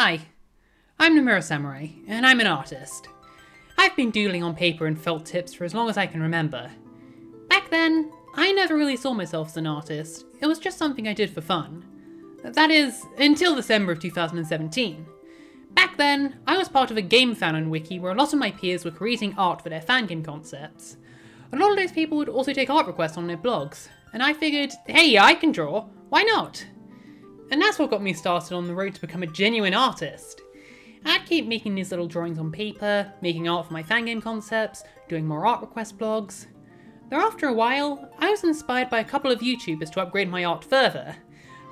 Hi, I'm Nomura Samurai, and I'm an artist. I've been doodling on paper and felt tips for as long as I can remember. Back then, I never really saw myself as an artist. It was just something I did for fun. That is, until December of 2017. Back then, I was part of a game fanon wiki where a lot of my peers were creating art for their fangame concepts. A lot of those people would also take art requests on their blogs, and I figured, hey, I can draw, why not? And that's what got me started on the road to become a genuine artist. I'd keep making these little drawings on paper, making art for my fangame concepts, doing more art request blogs. Then after a while, I was inspired by a couple of YouTubers to upgrade my art further.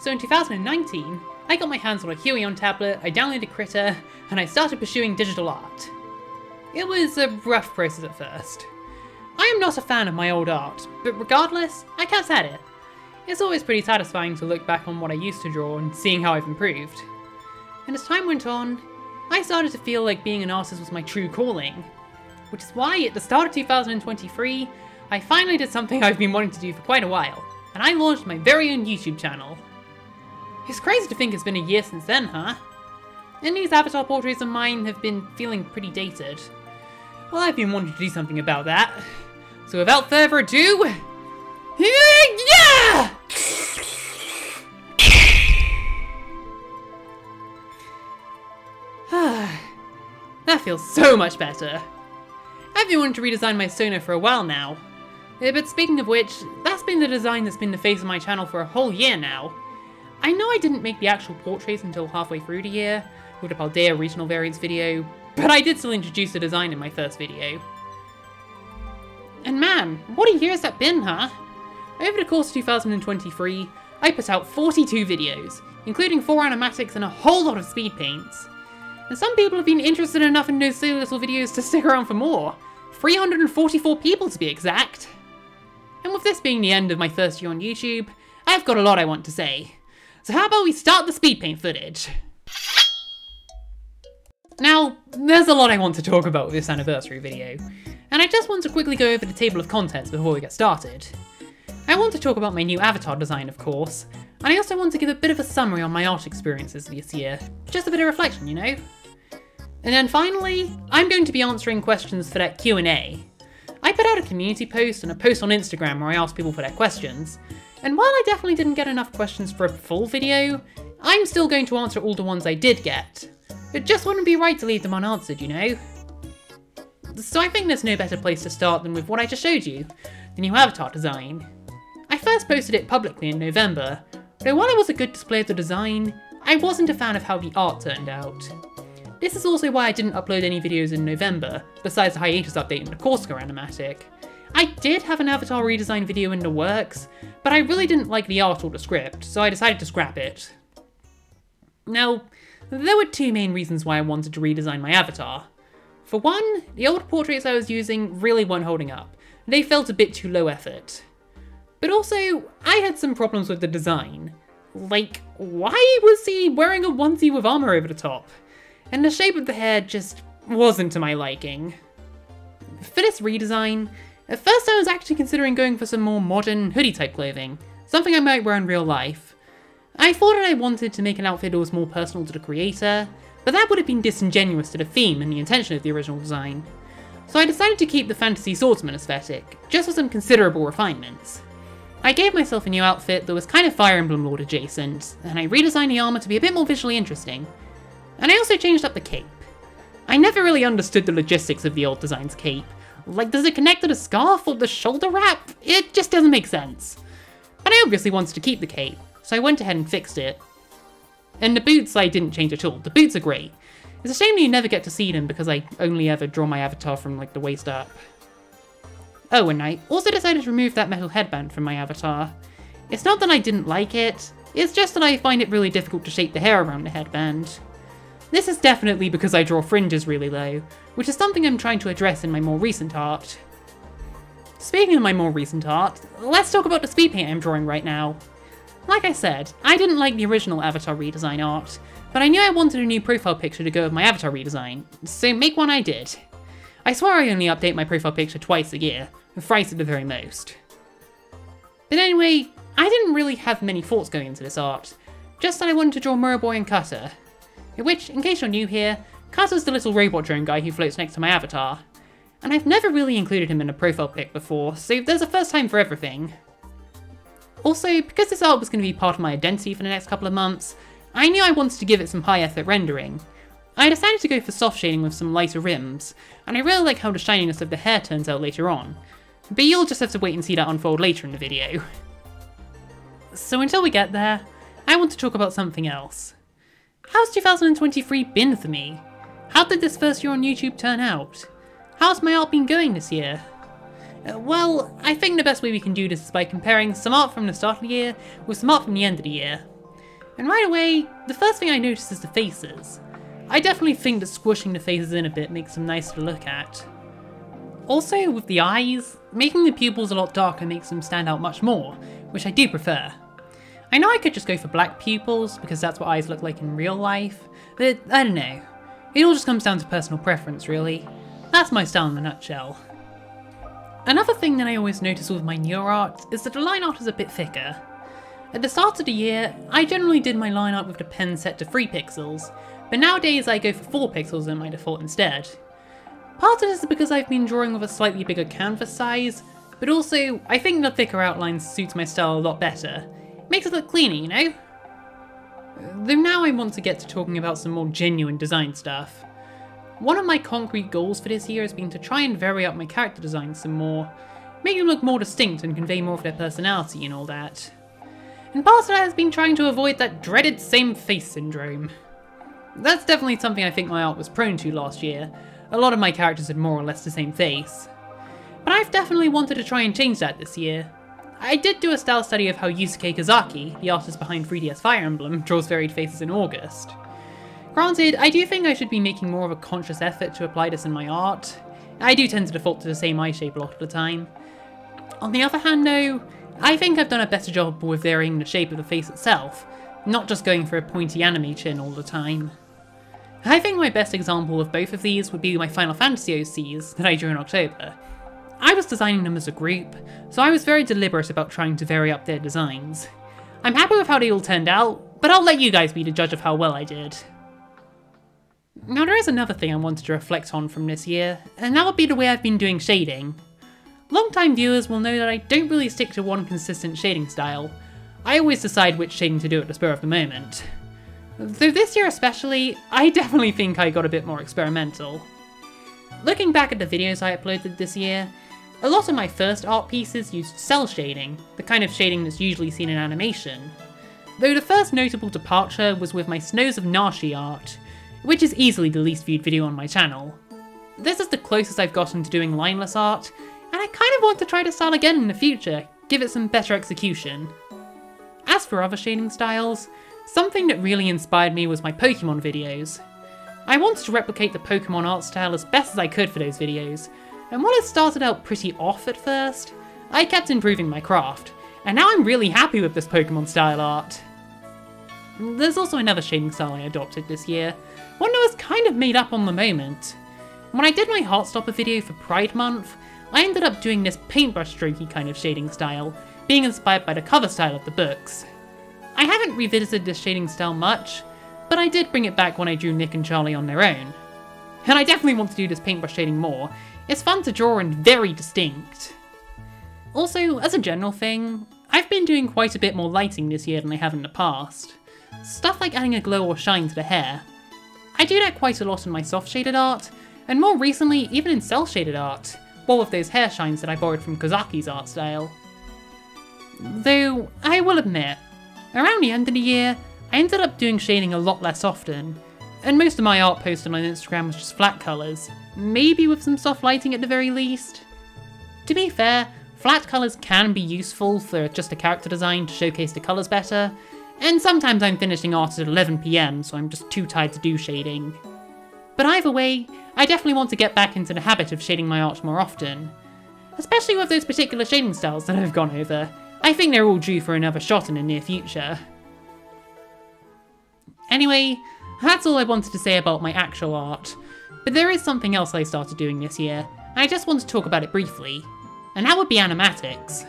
So in 2019, I got my hands on a Huey on tablet, I downloaded Krita, and I started pursuing digital art. It was a rough process at first. I am not a fan of my old art, but regardless, I kept at it. It's always pretty satisfying to look back on what I used to draw and seeing how I've improved. And as time went on, I started to feel like being an artist was my true calling. Which is why, at the start of 2023, I finally did something I've been wanting to do for quite a while, and I launched my very own YouTube channel. It's crazy to think it's been a year since then, huh? And these avatar portraits of mine have been feeling pretty dated. Well, I've been wanting to do something about that. So without further ado, yeah! That feels so much better. I've been wanting to redesign my Sona for a while now. But speaking of which, that's been the design that's been the face of my channel for a whole year now. I know I didn't make the actual portraits until halfway through the year, with the Paldea regional variants video, but I did still introduce the design in my first video. And man, what a year has that been, huh? Over the course of 2023, I put out 42 videos, including 4 animatics and a whole lot of speed paints. And some people have been interested enough in those silly little videos to stick around for more. 344 people to be exact. And with this being the end of my first year on YouTube, I've got a lot I want to say. So how about we start the speed paint footage? Now, there's a lot I want to talk about with this anniversary video, and I just want to quickly go over the table of contents before we get started. I want to talk about my new avatar design, of course, and I also want to give a bit of a summary on my art experiences this year. Just a bit of reflection, you know? And then finally, I'm going to be answering questions for that Q&A. I put out a community post and a post on Instagram where I asked people for their questions, and while I definitely didn't get enough questions for a full video, I'm still going to answer all the ones I did get. It just wouldn't be right to leave them unanswered, you know? So I think there's no better place to start than with what I just showed you, the new avatar design. I first posted it publicly in November, though while it was a good display of the design, I wasn't a fan of how the art turned out. This is also why I didn't upload any videos in November, besides the hiatus update and the Corsica animatic. I did have an avatar redesign video in the works, but I really didn't like the art or the script, so I decided to scrap it. Now, there were two main reasons why I wanted to redesign my avatar. For one, the old portraits I was using really weren't holding up. They felt a bit too low effort. But also, I had some problems with the design. Like, why was he wearing a onesie with armor over the top? And the shape of the hair just wasn't to my liking. For this redesign, at first I was actually considering going for some more modern hoodie type clothing, something I might wear in real life. I thought that I wanted to make an outfit that was more personal to the creator, but that would have been disingenuous to the theme and the intention of the original design. So I decided to keep the fantasy swordsman aesthetic, just with some considerable refinements. I gave myself a new outfit that was kind of Fire Emblem Lord adjacent, and I redesigned the armor to be a bit more visually interesting. And I also changed up the cape. I never really understood the logistics of the old design's cape. Like, does it connect to the scarf or the shoulder wrap? It just doesn't make sense. But I obviously wanted to keep the cape, so I went ahead and fixed it. And the boots I didn't change at all. The boots are great. It's a shame that you never get to see them because I only ever draw my avatar from like the waist up. Oh, and I also decided to remove that metal headband from my avatar. It's not that I didn't like it, it's just that I find it really difficult to shape the hair around the headband. This is definitely because I draw fringes really low, which is something I'm trying to address in my more recent art. Speaking of my more recent art, let's talk about the speed paint I'm drawing right now. Like I said, I didn't like the original avatar redesign art, but I knew I wanted a new profile picture to go with my avatar redesign, so make one I did. I swear I only update my profile picture twice a year, thrice at the very most. But anyway, I didn't really have many thoughts going into this art, just that I wanted to draw Muraboy and Cutter. which, in case you're new here, Krita's the little robot drone guy who floats next to my avatar. And I've never really included him in a profile pic before, so there's a first time for everything. Also, because this art was going to be part of my identity for the next couple of months, I knew I wanted to give it some high effort rendering. I decided to go for soft shading with some lighter rims, and I really like how the shininess of the hair turns out later on. But you'll just have to wait and see that unfold later in the video. So until we get there, I want to talk about something else. How's 2023 been for me? How did this first year on YouTube turn out? How's my art been going this year? Well, I think the best way we can do this is by comparing some art from the start of the year with some art from the end of the year. And right away, the first thing I notice is the faces. I definitely think that squishing the faces in a bit makes them nicer to look at. Also, with the eyes, making the pupils a lot darker makes them stand out much more, which I do prefer. I know I could just go for black pupils, because that's what eyes look like in real life, but I don't know. It all just comes down to personal preference, really. That's my style in a nutshell. Another thing that I always notice with my newer art is that the line art is a bit thicker. At the start of the year, I generally did my line art with the pen set to 3 pixels, but nowadays I go for 4 pixels in my default instead. Part of this is because I've been drawing with a slightly bigger canvas size, but also I think the thicker outlines suits my style a lot better. Makes it look cleaner, you know? Though now I want to get to talking about some more genuine design stuff. One of my concrete goals for this year has been to try and vary up my character designs some more, make them look more distinct and convey more of their personality and all that. And part of that has been trying to avoid that dreaded same face syndrome. That's definitely something I think my art was prone to last year. A lot of my characters had more or less the same face. But I've definitely wanted to try and change that this year. I did do a style study of how Yusuke Kazaki, the artist behind 3DS Fire Emblem, draws varied faces in August. Granted, I do think I should be making more of a conscious effort to apply this in my art. I do tend to default to the same eye shape a lot of the time. On the other hand though, I think I've done a better job with varying the shape of the face itself, not just going for a pointy anime chin all the time. I think my best example of both of these would be my Final Fantasy OCs that I drew in October. I was designing them as a group, so I was very deliberate about trying to vary up their designs. I'm happy with how they all turned out, but I'll let you guys be the judge of how well I did. Now there is another thing I wanted to reflect on from this year, and that would be the way I've been doing shading. Long-time viewers will know that I don't really stick to one consistent shading style. I always decide which shading to do at the spur of the moment. Though this year especially, I definitely think I got a bit more experimental. Looking back at the videos I uploaded this year, a lot of my first art pieces used cell shading, the kind of shading that's usually seen in animation. Though the first notable departure was with my Snows of Nashi art, which is easily the least viewed video on my channel. This is the closest I've gotten to doing lineless art, and I kind of want to try this style again in the future, give it some better execution. As for other shading styles, something that really inspired me was my Pokemon videos. I wanted to replicate the Pokemon art style as best as I could for those videos, and while it started out pretty off at first, I kept improving my craft, and now I'm really happy with this Pokemon style art. There's also another shading style I adopted this year, one that was kind of made up on the moment. When I did my Heartstopper video for Pride Month, I ended up doing this paintbrush strokey kind of shading style, being inspired by the cover style of the books. I haven't revisited this shading style much, but I did bring it back when I drew Nick and Charlie on their own. And I definitely want to do this paintbrush shading more. It's fun to draw and very distinct. Also, as a general thing, I've been doing quite a bit more lighting this year than I have in the past. Stuff like adding a glow or shine to the hair. I do that quite a lot in my soft shaded art, and more recently even in cell shaded art, well with those hair shines that I borrowed from Kazaki's art style. Though, I will admit, around the end of the year, I ended up doing shading a lot less often, and most of my art posted on Instagram was just flat colours, maybe with some soft lighting at the very least. To be fair, flat colours can be useful for just a character design to showcase the colours better, and sometimes I'm finishing art at 11 PM, so I'm just too tired to do shading. But either way, I definitely want to get back into the habit of shading my art more often. Especially with those particular shading styles that I've gone over. I think they're all due for another shot in the near future. Anyway, that's all I wanted to say about my actual art, but there is something else I started doing this year, and I just want to talk about it briefly, and that would be animatics.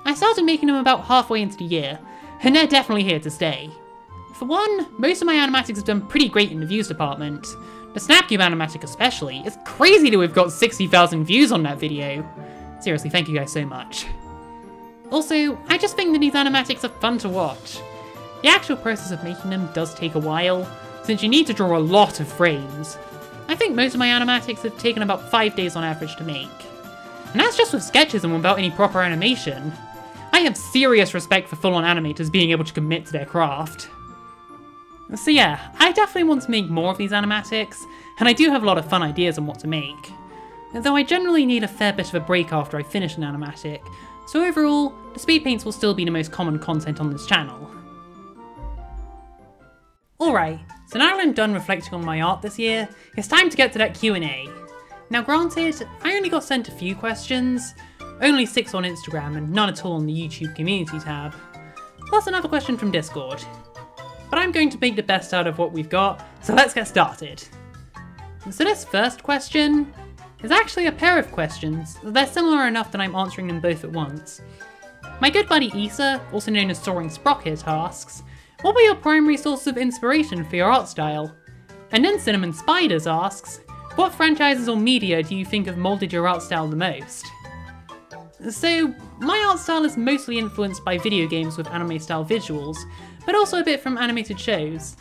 I started making them about halfway into the year, and they're definitely here to stay. For one, most of my animatics have done pretty great in the views department. The Snapcube animatic especially. It's crazy to have got 60,000 views on that video. Seriously, thank you guys so much. Also, I just think that these animatics are fun to watch. The actual process of making them does take a while, since you need to draw a lot of frames. I think most of my animatics have taken about 5 days on average to make. And that's just with sketches and without any proper animation. I have serious respect for full-on animators being able to commit to their craft. So yeah, I definitely want to make more of these animatics, and I do have a lot of fun ideas on what to make. Though I generally need a fair bit of a break after I finish an animatic, so overall, the speed paints will still be the most common content on this channel. Alright, so now that I'm done reflecting on my art this year, it's time to get to that Q&A. Now granted, I only got sent a few questions, only 6 on Instagram and none at all on the YouTube community tab, plus another question from Discord. But I'm going to make the best out of what we've got, so let's get started. So this first question is actually a pair of questions. They're similar enough that I'm answering them both at once. My good buddy Issa, also known as Soaring Sprocket, asks, what were your primary sources of inspiration for your art style? And then Cinnamon Spiders asks, what franchises or media do you think have moulded your art style the most? So, my art style is mostly influenced by video games with anime style visuals, but also a bit from animated shows.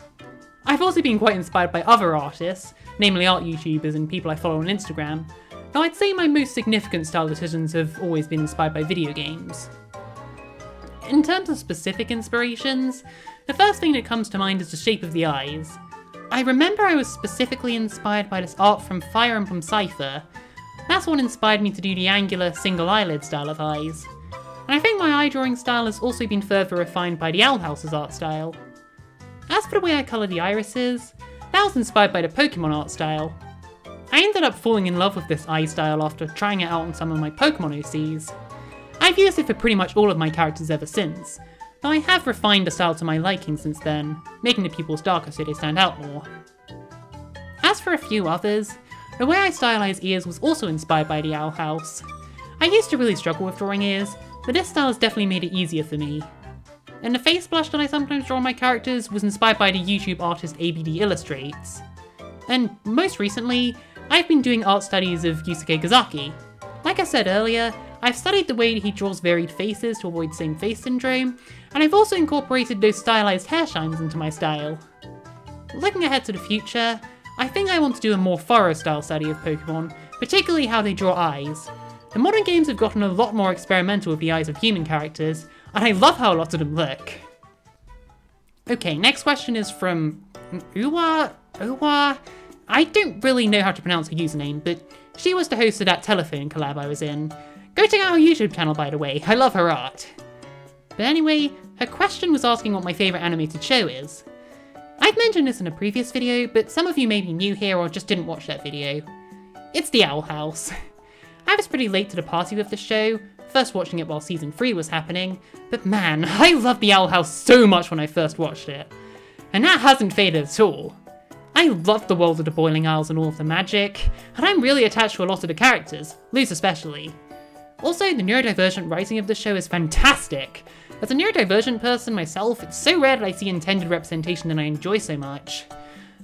I've also been quite inspired by other artists, namely art YouTubers and people I follow on Instagram, though I'd say my most significant style decisions have always been inspired by video games. In terms of specific inspirations, the first thing that comes to mind is the shape of the eyes. I remember I was specifically inspired by this art from Fire Emblem Cypher. That's what inspired me to do the angular single eyelid style of eyes. And I think my eye drawing style has also been further refined by the Owl House's art style. As for the way I colour the irises, that was inspired by the Pokemon art style. I ended up falling in love with this eye style after trying it out on some of my Pokemon OCs. I've used it for pretty much all of my characters ever since, though I have refined the style to my liking since then, making the pupils darker so they stand out more. As for a few others, the way I stylised ears was also inspired by the Owl House. I used to really struggle with drawing ears, but this style has definitely made it easier for me. And the face blush that I sometimes draw on my characters was inspired by the YouTube artist ABD Illustrates. And most recently, I've been doing art studies of Yusuke Gazaki. Like I said earlier, I've studied the way that he draws varied faces to avoid same face syndrome, and I've also incorporated those stylized hair shines into my style. Looking ahead to the future, I think I want to do a more thorough style study of Pokemon, particularly how they draw eyes. The modern games have gotten a lot more experimental with the eyes of human characters, and I love how a lot of them look. Okay, next question is from Uwa. I don't really know how to pronounce her username, but she was the host of that telephone collab I was in. Go check out her YouTube channel, by the way, I love her art. But anyway, her question was asking what my favourite animated show is. I've mentioned this in a previous video, but some of you may be new here or just didn't watch that video. It's The Owl House. I was pretty late to the party with the show, first watching it while season 3 was happening, but man, I loved The Owl House so much when I first watched it. And that hasn't faded at all. I love the world of the Boiling Isles and all of the magic, and I'm really attached to a lot of the characters, Luz especially. Also, the neurodivergent writing of the show is fantastic. As a neurodivergent person myself, it's so rare that I see intended representation that I enjoy so much.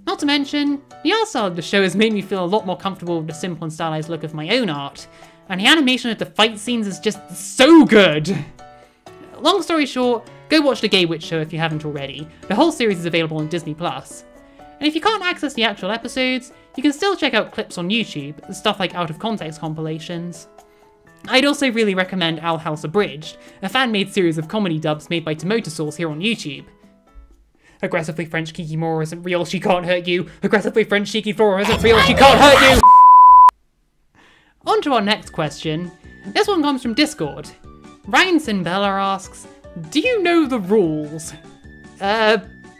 Not to mention, the art style of the show has made me feel a lot more comfortable with the simple and stylized look of my own art, and the animation of the fight scenes is just so good! Long story short, go watch The Gay Witch Show if you haven't already. The whole series is available on Disney+. And if you can't access the actual episodes, you can still check out clips on YouTube, stuff like out of context compilations. I'd also really recommend Owl House Abridged, a fan-made series of comedy dubs made by Tomato Sauce here on YouTube. Aggressively French Kikimora isn't real, she can't hurt you. Aggressively French Kikiflora isn't real, she can't hurt you! On to our next question. This one comes from Discord. Ryan Sinbella asks, do you know the rules?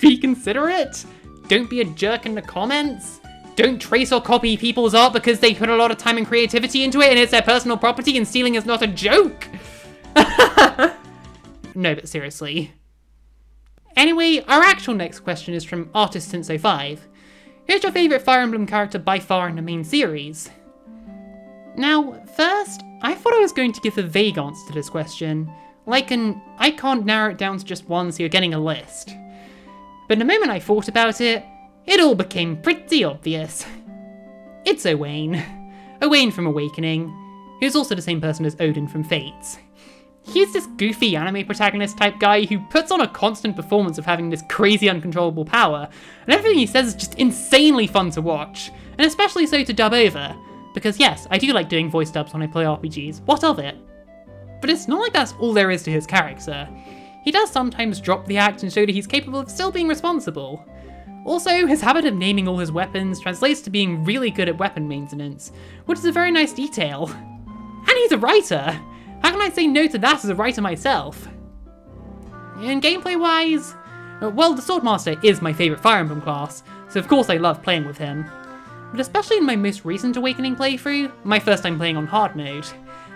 Be considerate? Don't be a jerk in the comments? Don't trace or copy people's art because they put a lot of time and creativity into it and it's their personal property and stealing is not a joke? No, but seriously. Anyway, our actual next question is from Artist Since 05. Who's your favourite Fire Emblem character by far in the main series? Now, first, I thought I was going to give a vague answer to this question. Like I can't narrow it down to just one, so you're getting a list. but the moment I thought about it, it all became pretty obvious. It's Owain. Owain from Awakening, who's also the same person as Odin from Fates. He's this goofy anime protagonist type guy who puts on a constant performance of having this crazy uncontrollable power, and everything he says is just insanely fun to watch, and especially so to dub over, because yes, I do like doing voice dubs when I play RPGs, what of it? But it's not like that's all there is to his character. He does sometimes drop the act and show that he's capable of still being responsible. Also, his habit of naming all his weapons translates to being really good at weapon maintenance, which is a very nice detail. And he's a writer! How can I say no to that as a writer myself? And gameplay-wise, well, the Swordmaster is my favourite Fire Emblem class, so of course I love playing with him. But especially in my most recent Awakening playthrough, my first time playing on hard mode,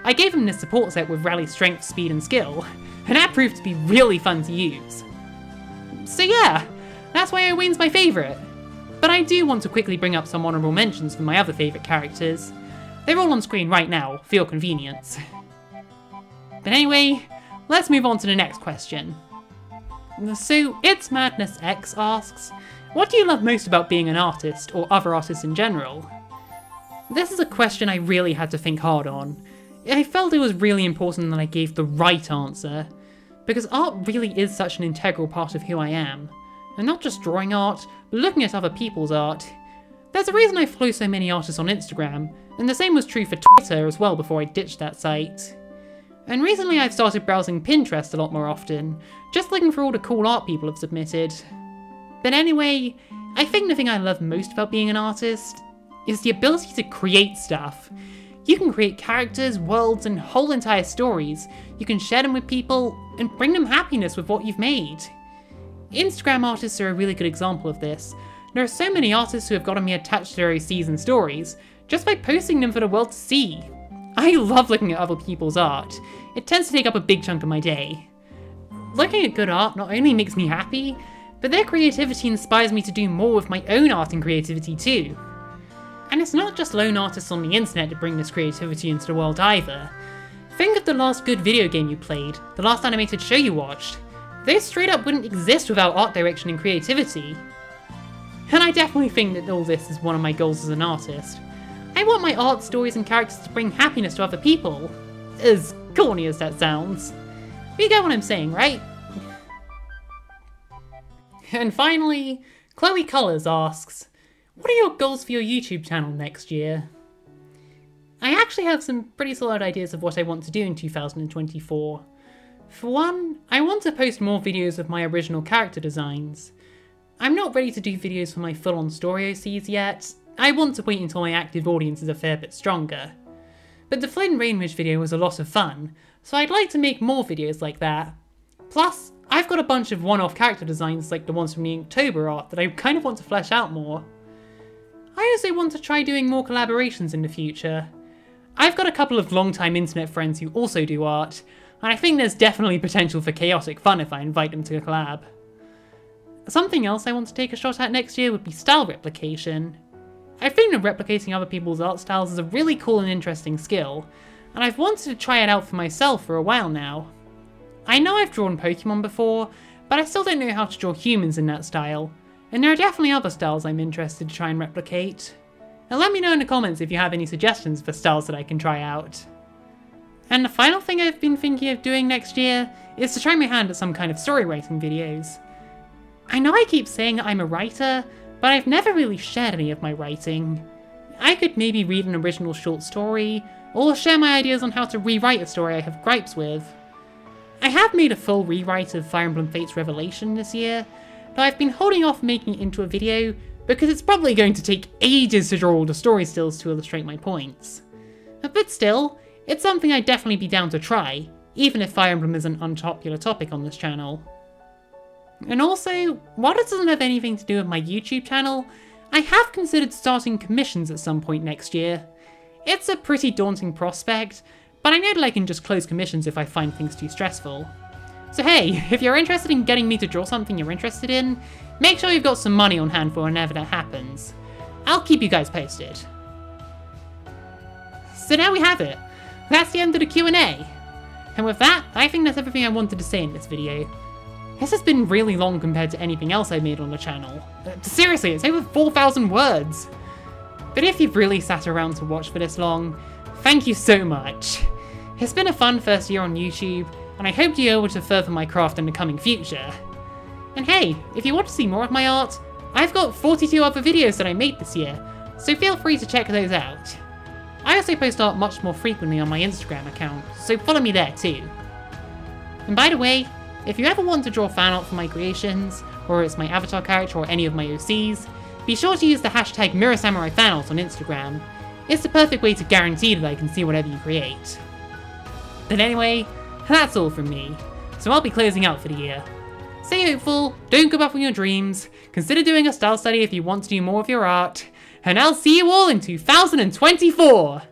I gave him this support set with rally strength, speed and skill, and that proved to be really fun to use. So yeah, that's why Owain's my favourite. But I do want to quickly bring up some honourable mentions for my other favourite characters. They're all on screen right now, for your convenience. But anyway, let's move on to the next question. So, It's Madness X asks, what do you love most about being an artist, or other artists in general? This is a question I really had to think hard on. I felt it was really important that I gave the right answer, because art really is such an integral part of who I am. And not just drawing art, but looking at other people's art. There's a reason I follow so many artists on Instagram, and the same was true for Twitter as well before I ditched that site. And recently I've started browsing Pinterest a lot more often, just looking for all the cool art people have submitted. But anyway, I think the thing I love most about being an artist is the ability to create stuff. You can create characters, worlds, and whole entire stories. You can share them with people, and bring them happiness with what you've made. Instagram artists are a really good example of this. There are so many artists who have gotten me attached to their OCs and stories, just by posting them for the world to see. I love looking at other people's art. It tends to take up a big chunk of my day. Looking at good art not only makes me happy, but their creativity inspires me to do more with my own art and creativity too. And it's not just lone artists on the internet that bring this creativity into the world either. Think of the last good video game you played, the last animated show you watched. Those straight up wouldn't exist without art direction and creativity. And I definitely think that all this is one of my goals as an artist. I want my art, stories and characters to bring happiness to other people. As corny as that sounds. You get what I'm saying, right? And finally, Chloe Colours asks, what are your goals for your YouTube channel next year? I actually have some pretty solid ideas of what I want to do in 2024. For one, I want to post more videos of my original character designs. I'm not ready to do videos for my full-on story OCs yet. I want to wait until my active audience is a fair bit stronger. But the Flynn Rainridge video was a lot of fun, so I'd like to make more videos like that. Plus, I've got a bunch of one-off character designs like the ones from the Inktober art that I kind of want to flesh out more. I also want to try doing more collaborations in the future. I've got a couple of long-time internet friends who also do art, and I think there's definitely potential for chaotic fun if I invite them to a collab. Something else I want to take a shot at next year would be style replication. I think that replicating other people's art styles is a really cool and interesting skill, and I've wanted to try it out for myself for a while now. I know I've drawn Pokemon before, but I still don't know how to draw humans in that style, and there are definitely other styles I'm interested to try and replicate. Now let me know in the comments if you have any suggestions for styles that I can try out. And the final thing I've been thinking of doing next year is to try my hand at some kind of story writing videos. I know I keep saying I'm a writer, but I've never really shared any of my writing. I could maybe read an original short story, or share my ideas on how to rewrite a story I have gripes with. I have made a full rewrite of Fire Emblem Fates Revelation this year, but I've been holding off making it into a video because it's probably going to take ages to draw all the story stills to illustrate my points. But still, it's something I'd definitely be down to try, even if Fire Emblem is an unpopular topic on this channel. And also, while this doesn't have anything to do with my YouTube channel, I have considered starting commissions at some point next year. It's a pretty daunting prospect, but I know that I can just close commissions if I find things too stressful. So hey, if you're interested in getting me to draw something you're interested in, make sure you've got some money on hand for whenever that happens. I'll keep you guys posted. So now we have it. That's the end of the Q&A. And with that, I think that's everything I wanted to say in this video. This has been really long compared to anything else I've made on the channel. Seriously, it's over 4,000 words! But if you've really sat around to watch for this long, thank you so much. It's been a fun first year on YouTube, and I hope you're able to further my craft in the coming future. And hey, if you want to see more of my art, I've got 42 other videos that I made this year, so feel free to check those out. I also post art much more frequently on my Instagram account, so follow me there too. And by the way, if you ever want to draw fan art for my creations, or it's my avatar character or any of my OCs, be sure to use the hashtag MirrorSamuraiFanArt on Instagram. It's the perfect way to guarantee that I can see whatever you create. But anyway, that's all from me, so I'll be closing out for the year. Stay hopeful, don't give up on your dreams, consider doing a style study if you want to do more of your art, and I'll see you all in 2024!